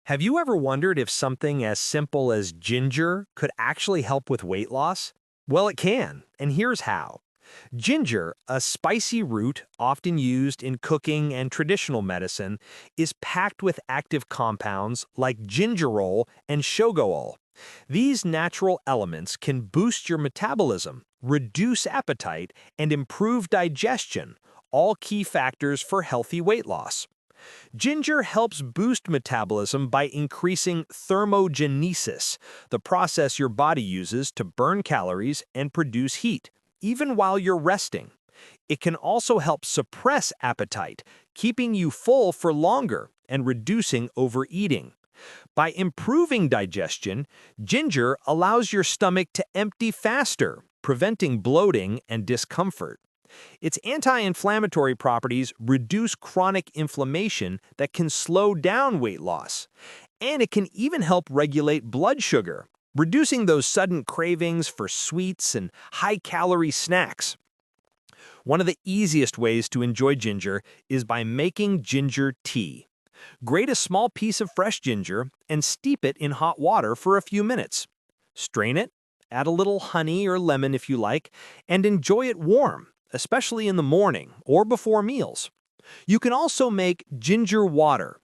Have you ever wondered if something as simple as ginger could actually help with weight loss? Well, it can, and here's how. Ginger, a spicy root often used in cooking and traditional medicine, is packed with active compounds like gingerol and shogaol. These natural elements can boost your metabolism, reduce appetite, and improve digestion, all key factors for healthy weight loss. Ginger helps boost metabolism by increasing thermogenesis, the process your body uses to burn calories and produce heat, even while you're resting. It can also help suppress appetite, keeping you full for longer and reducing overeating. By improving digestion, ginger allows your stomach to empty faster, preventing bloating and discomfort. Its anti-inflammatory properties reduce chronic inflammation that can slow down weight loss. And it can even help regulate blood sugar, reducing those sudden cravings for sweets and high-calorie snacks. One of the easiest ways to enjoy ginger is by making ginger tea. Grate a small piece of fresh ginger and steep it in hot water for a few minutes. Strain it, add a little honey or lemon if you like, and enjoy it warm, especially in the morning or before meals. You can also make ginger water.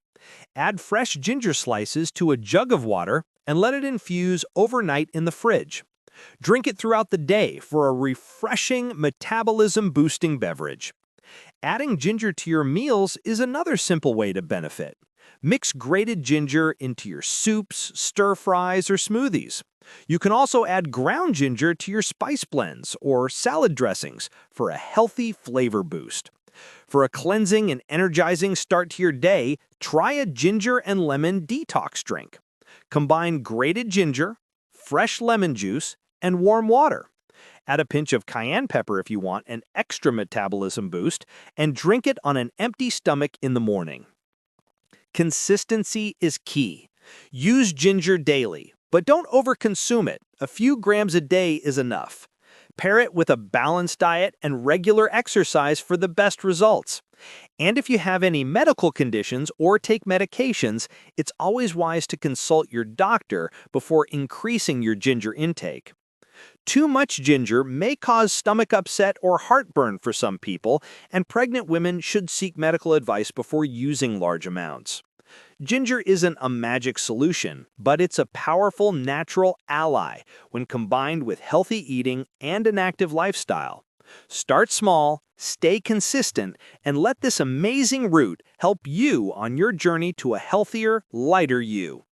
Add fresh ginger slices to a jug of water and let it infuse overnight in the fridge. Drink it throughout the day for a refreshing, metabolism-boosting beverage. Adding ginger to your meals is another simple way to benefit. Mix grated ginger into your soups, stir-fries, or smoothies. You can also add ground ginger to your spice blends or salad dressings for a healthy flavor boost. For a cleansing and energizing start to your day, try a ginger and lemon detox drink. Combine grated ginger, fresh lemon juice, and warm water. Add a pinch of cayenne pepper if you want an extra metabolism boost, and drink it on an empty stomach in the morning. Consistency is key. Use ginger daily, but don't overconsume it. A few grams a day is enough. Pair it with a balanced diet and regular exercise for the best results. And if you have any medical conditions or take medications, it's always wise to consult your doctor before increasing your ginger intake. Too much ginger may cause stomach upset or heartburn for some people, and pregnant women should seek medical advice before using large amounts. Ginger isn't a magic solution, but it's a powerful natural ally when combined with healthy eating and an active lifestyle. Start small, stay consistent, and let this amazing root help you on your journey to a healthier, lighter you.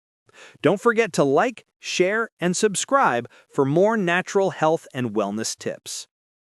Don't forget to like, share, and subscribe for more natural health and wellness tips.